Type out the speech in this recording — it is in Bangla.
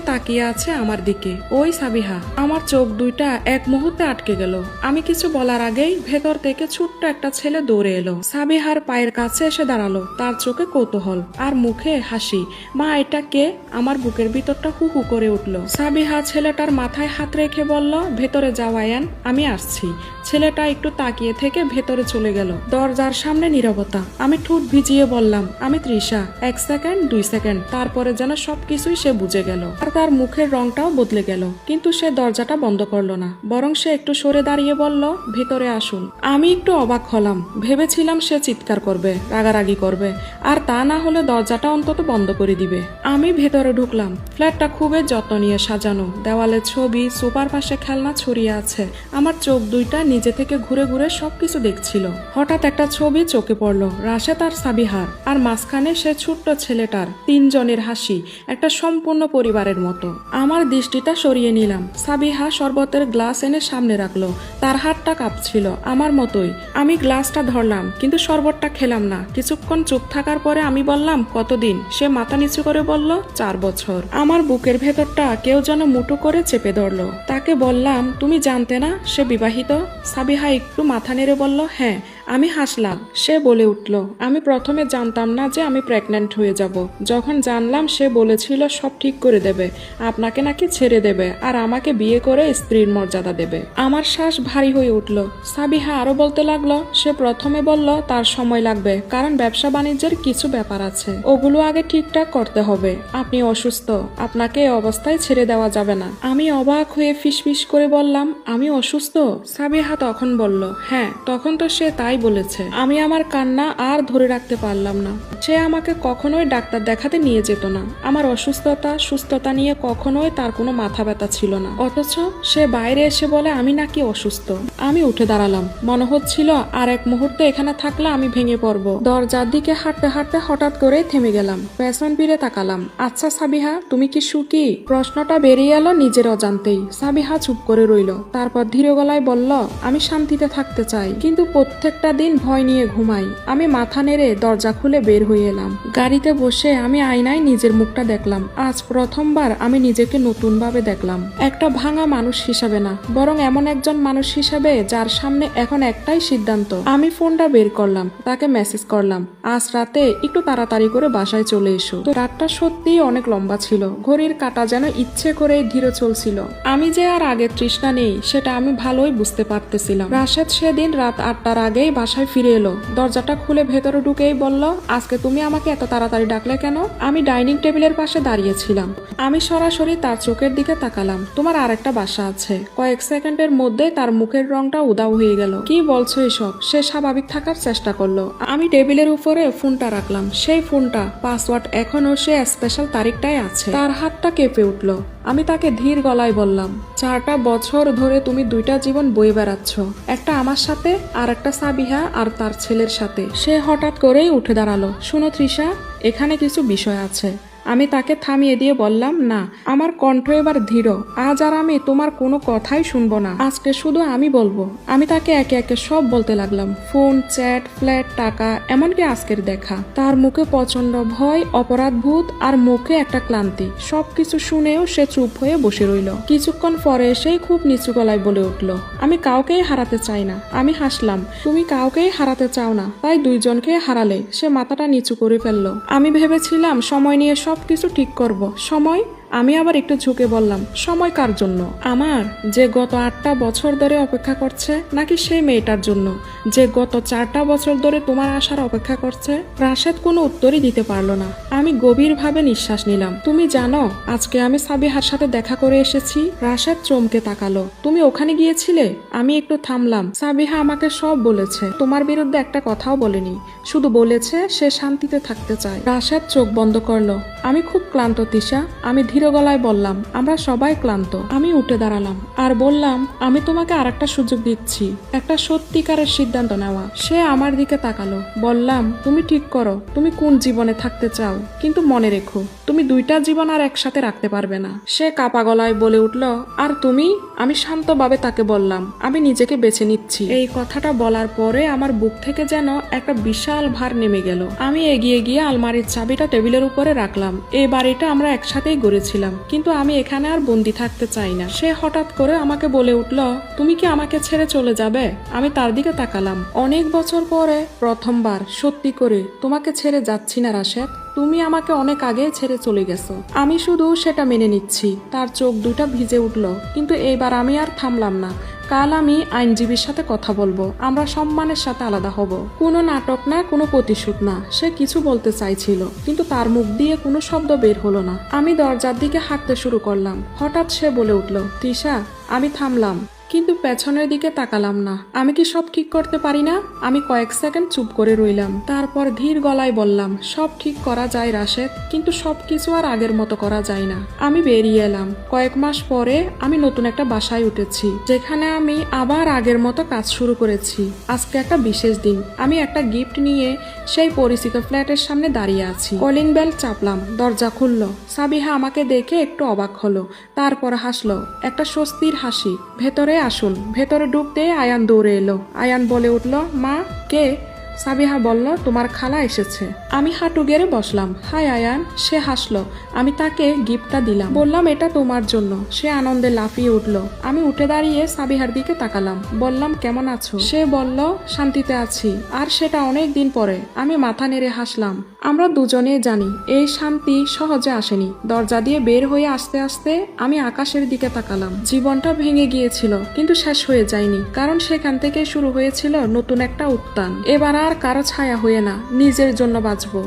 তাকিয়ে আছে আমার দিকে। ওই সাবিহা। আমার চোখ দুইটা এক মুহূর্তে আটকে গেল। আমি কিছু বলার আগেই ভেতর থেকে ছোট্ট একটা ছেলে দৌড়ে এলো। সাবিহার পায়ের কাছে এসে দাঁড়ালো। তার চোখে কৌতূহল আর মুখে হাসি। মা, এটা কে? আমার বুকের ভিতরটা হু হু করে উঠল। সাবিহা ছেলেটার মাথায় হাত রেখে বলল, ভেতরে যাও আয়ান, আমি আসছি। ছেলেটা একটু তাকিয়ে থেকে ভেতরে চলে গেল। দরজার সামনে নীরবতা। আমি ঠোঁট ভিজিয়ে বললাম, আমি তৃষা। 1 সেকেন্ড, 2 সেকেন্ড, তারপরে যেন সবকিছুই সে বুঝে গেল। আর তার মুখের রংটাও বদলে গেল। কিন্তু সে দরজাটা বন্ধ করলো না, বরং সে একটু সরে দাঁড়িয়ে বলল, ভেতরে আসুন। আমি একটু অবাক হলাম। ভেবেছিলাম সে চিৎকার করবে, রাগারাগি করবে, আর তা না হলে দরজাটা অন্তত বন্ধ করে দিবে। আমি ভেতরে ঢুকলাম। ফ্ল্যাটটা খুবই যত্ন নিয়ে সাজানো। দেওয়ালে ছবি, সোফার পাশে খেলনা ছড়িয়ে আছে। আমার চোখ দুইটা নিজে থেকে ঘুরে ঘুরে সবকিছু দেখছিল। হঠাৎ একটা ছবি চোখে পড়লো, রাশেদ আর সাবিহার, আর মাঝখানে সে ছোট্ট ছেলেটার। 3 জনের হাসি, একটা সম্পূর্ণ পরিবারের মতো। আমার দৃষ্টিটা সরিয়ে নিলাম। সাবিহা শরবতের গ্লাস এনে সামনে রাখলো। তার হাতটা কাঁপছিল আমার মতোই। আমি গ্লাসটা ধরলাম, কিন্তু শরবতটা খেলাম না। কিছুক্ষণ চুপ থাকার পরে আমি বললাম, কতদিন? সে মাথা নিচু করে বলল, 4 বছর। আমার বুকের ভেতরটা কেউ যেন মুঠো করে চেপে ধরলো। তাকে বললাম, তুমি জানতে না সে বিবাহিত? সাবিহা একটু মাথা নেড়ে বলল, হ্যাঁ। আমি হাসলাম। সে বলে উঠল, আমি প্রথমে জানতাম না যে আমি প্রেগন্যান্ট হয়ে যাব। যখন জানলাম সে বলেছিল সব ঠিক করে দেবে, আপনাকে নাকি ছেড়ে দেবে আর আমাকে বিয়ে করে স্ত্রীর মর্যাদা দেবে। আমার শ্বাস ভারী হয়ে উঠল। সাবিহা আরো বলতে লাগলো, সে প্রথমে বলল তার সময় লাগবে, কারণ ব্যবসা বাণিজ্যের কিছু ব্যাপার আছে, ওগুলো আগে ঠিকঠাক করতে হবে। আপনি অসুস্থ, আপনাকে এই অবস্থায় ছেড়ে দেওয়া যাবে না। আমি অবাক হয়ে ফিসফিস করে বললাম, আমি অসুস্থ? সাবিহা তখন বলল, হ্যাঁ, তখন তো সে তাই বলেছে। আমি আমার কান্না আর ধরে রাখতে পারলাম না। সে আমাকে কখনোই ডাক্তার দেখাতে নিয়ে যেত না। আমার অসুস্থতা সুস্থতা নিয়ে কখনোই তার কোনো মাথা ব্যথা ছিল না। অথচ সে বাইরে এসে বলে আমি নাকি অসুস্থ। আমি উঠে দাঁড়ালাম। মনে হচ্ছিল আর এক মুহূর্তে এখানে থাকলে আমি ভেঙে পড়ব। দরজার দিকে হাঁটতে হাঁটতে হঠাৎ করে থেমে গেলাম। পেছন ফিরে তাকালাম। আচ্ছা সাবিহা, তুমি কি সুখী? প্রশ্নটা বেরিয়ে এলো নিজের অজান্তেই। সাবিহা চুপ করে রইল। তারপর ধীর গলায় বলল, আমি শান্তিতে থাকতে চাই, কিন্তু প্রত্যেকটা দিন ভয় নিয়ে ঘুমাই। আমি মাথা নেড়ে দরজা খুলে বের হয়ে এলাম। গাড়িতে বসে আমি আয়নায় নিজের মুখটা দেখলাম। আজ প্রথমবার আমি নিজেকে নতুন ভাবে দেখলাম। একটা ভাঙা মানুষ হিসাবে না, বরং এমন একজন মানুষ হিসাবে যার সামনে এখন একটাই সিদ্ধান্ত। আমি ফোনটা বের করলাম, তাকে মেসেজ করলাম, আজ রাতে একটু তাড়াতাড়ি করে বাসায় চলে এসো। তো রাতটা সত্যিই অনেক লম্বা ছিল। ঘড়ির কাঁটা যেন ইচ্ছে করে ধীরে চলছিল। আমি যে আর আগে তৃষ্ণা নেই সেটা আমি ভালোই বুঝতে পারতেছিলাম। রাশেদ সেদিন রাত 8টার আগেই বাসায় ফিরে এলো। দরজাটা খুলে ভেতরে ঢুকেই বলল, আজকে তুমি আমাকে এত তাড়াতাড়ি ডাকলে কেন? আমি ডাইনিং টেবিলের পাশে দাঁড়িয়েছিলাম। আমি সরাসরি তার চোখের দিকে তাকালাম। তোমার আরেকটা বাসা আছে। কয়েক সেকেন্ডের মধ্যে তার মুখের রংটা উদাও হয়ে গেল। কি বলছো এসব? সে স্বাভাবিক থাকার চেষ্টা করলো। আমি টেবিলের উপরে ফোনটা রাখলাম। সেই ফোনটা পাসওয়ার্ড এখনো সে স্পেশাল তারিখটাই আছে। তার হাতটা কেঁপে উঠলো। আমি তাকে ধীর গলায় বললাম, 4টা বছর ধরে তুমি 2টা জীবন বয়ে বেড়াচ্ছ, একটা আমার সাথে আর একটা সাবিহা আর তার ছেলের সাথে। সে হঠাৎ করেই উঠে দাঁড়ালো। শুনো তৃষা, এখানে কিছু বিষয় আছে। আমি তাকে থামিয়ে দিয়ে বললাম, না। আমার কণ্ঠ এবার দৃঢ়। আজ আর আমি তোমার কোনো কথাই শুনবো না। আজকে শুধু আমি বলবো। আমি তাকে একে একে সব বলতে লাগলাম। ফোন, চ্যাট, ফ্ল্যাট, টাকা, এমনকি আজকের দেখা। তার মুখে প্রচন্ড ভয়, অপরাধবোধ আর মুখে একটা ক্লান্তি। সবকিছু শুনেও সে চুপ হয়ে বসে রইল। কিছুক্ষণ পরে এসেই খুব নিচু গলায় বলে উঠল, আমি কাউকেই হারাতে চাই না। আমি হাসলাম। তুমি কাউকেই হারাতে চাও না, তাই 2 জনকে হারালে। সে মাথাটা নিচু করে ফেললো। আমি ভেবেছিলাম সময় নিয়ে সবকিছু ঠিক করব। সময়? আমি আবার একটু ঝুঁকে বললাম, সময় কার জন্য? আমার, যে গত 8টা বছর ধরে অপেক্ষা করছে, নাকি সেই মেয়েটার জন্য যে গত 4টা বছর ধরে তোমার আসার অপেক্ষা করছে? রাশেদ কোনো উত্তরই দিতে পারলো না। আমি গভীরভাবে নিঃশ্বাস নিলাম। তুমি জানো আজকে আমি সাবিহার সাথে দেখা করে এসেছি? রাশেদ চমকে তাকালো। তুমি ওখানে গিয়েছিলে? আমি একটু থামলাম। সাবিহা আমাকে সব বলেছে, তোমার বিরুদ্ধে একটা কথাও বলেনি, শুধু বলেছে সে শান্তিতে থাকতে চায়। রাশেদ চোখ বন্ধ করলো। আমি খুব ক্লান্ত তৃষা, আমি ধীর গলায় বললাম, আমরা সবাই ক্লান্ত। আমি উঠে দাঁড়ালাম আর বললাম, আমি তোমাকে আরেকটা সুযোগ দিচ্ছি, একটা সত্যিকারের সিদ্ধান্ত নেওয়া। সে আমার দিকে তাকালো। বললাম, তুমি ঠিক করো তুমি কোন জীবনে থাকতে চাও, কিন্তু মনে রেখো তুমি 2টা জীবন আর একসাথে রাখতে পারবে না। সে কাপা গলায় বলে উঠল, আর তুমি? আমি শান্তভাবে তাকে বললাম, আমি নিজেকে বেছে নিচ্ছি। এই কথাটা বলার পরে আমার বুক থেকে যেন একটা বিশাল ভার নেমে গেল। আমি এগিয়ে গিয়ে আলমারির চাবিটা টেবিলের উপরে রাখলাম। এই বাড়িটা আমরা একসাথেই গড়েছি। করেছিলাম, কিন্তু আমি এখানে আর বন্দি থাকতে চাই না। সে হঠাৎ করে আমাকে বলে উঠল, তুমি কি আমাকে ছেড়ে চলে যাবে? আমি তার দিকে তাকালাম। অনেক বছর পরে প্রথমবার সত্যি করে তোমাকে ছেড়ে যাচ্ছি না রাশেদ, তুমি আমাকে অনেক আগে ছেড়ে চলে গেছো। আমি শুধু সেটা মেনে নিচ্ছি। তার চোখ দুটা ভিজে উঠল, কিন্তু এইবার আমি আর থামলাম না। কাল আমি আইনজীবীর সাথে কথা বলবো, আমরা সম্মানের সাথে আলাদা হব। কোনো নাটক না, কোনো প্রতিশোধ না। সে কিছু বলতে চাইছিল, কিন্তু তার মুখ দিয়ে কোনো শব্দ বের হলো না। আমি দরজার দিকে হাঁটতে শুরু করলাম। হঠাৎ সে বলে উঠল, তৃষা। আমি থামলাম, কিন্তু পেছনের দিকে তাকালাম না। আমি কি সব ঠিক করতে পারি না? আমি কয়েক সেকেন্ড চুপ করে রইলাম। তারপর ধীর গলায় বললাম, সব ঠিক করা যায় রাশেদ, কিন্তু সবকিছু আর আগের মতো করা যায় না। আমি বেরিয়ে এলাম। কয়েক মাস পরে আমি নতুন একটা বাসায় উঠেছি, যেখানে আমি আবার আগের মতো কাজ শুরু করেছি। আজকে একটা বিশেষ দিন। আমি একটা গিফট নিয়ে সেই পরিচিত ফ্ল্যাটের সামনে দাঁড়িয়ে আছি। কলিং বেল চাপলাম, দরজা খুলল। সাবিহা আমাকে দেখে একটু অবাক হলো, তারপর হাসলো, একটা স্বস্তির হাসি। ভেতরে আসুন। ভেতরে ঢুকতে আয়ান দৌড়ে এলো। আয়ান বলে উঠল, মা। কে? সাবিহা বলল, তোমার খালা এসেছে। আমি হাঁটু গেড়ে বসলাম। হাই আয়ান। সে হাসলো। আমি তাকে গিফটটা দিলাম, বললাম, এটা তোমার জন্য। সে আনন্দে লাফিয়ে উঠল। আমি উঠে দাঁড়িয়ে সাবিহার দিকে তাকালাম, বললাম, কেমন আছো? সে বলল, শান্তিতে আছি, আর সেটা অনেক দিন পরে। আমি মাথা নেড়ে হাসলাম। আমরা দুজনেই জানি এই শান্তি সহজে আসেনি। দরজা দিয়ে বের হয়ে আসতে আসতে আমি আকাশের দিকে তাকালাম। জীবনটা ভেঙে গিয়েছিল, কিন্তু শেষ হয়ে যায়নি, কারণ সেখান থেকে শুরু হয়েছিল নতুন একটা উত্থান। এবার আর কারো ছায়া হয়ে না, নিজের জন্য বাঁচবো।